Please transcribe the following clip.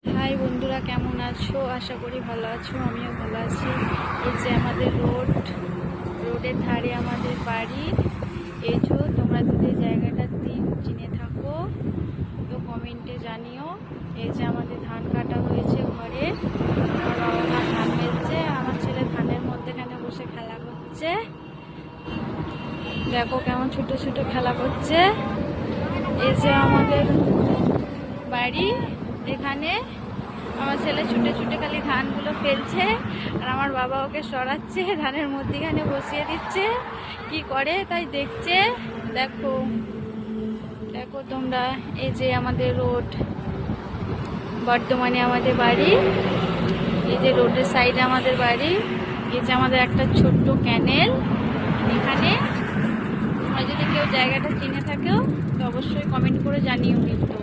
High বন্ধুরা, কেমন আছো? আশা করি ভালো আছো, আমিও ভালো আছি। এই যে আমাদের রোডের ধারে আমাদের বাড়ি। এই যে তোমরা যদি জায়গাটা চিনে থাকো তো কমেন্টে জানিও। এই যে আমাদের ধান কাটা হয়েছে ঘরে, আমার বাবা মা ধান বেচছে, আমার ছেলে ধানের মধ্যেখানে বসে খেলা করছে। দেখো কেমন ছোট ছোট খেলা করছে। এই যে আমাদের বাড়ি, এখানে আমার ছেলে ছুটে ছুটে খালি ধানগুলো ফেলছে, আর আমার বাবা ওকে সরাচ্ছে, ধানের মধ্যেখানে বসিয়ে দিচ্ছে। কি করে তাই দেখছে। দেখো দেখো তোমরা। এই যে আমাদের রোড, বর্ধমানে আমাদের বাড়ি। এই যে রোডের সাইডে আমাদের বাড়ি। এই যে আমাদের একটা ছোট্ট ক্যানেল এখানে। আর যদি কেউ জায়গাটা চিনে থাকেও তো অবশ্যই কমেন্ট করে জানিও কিন্তু।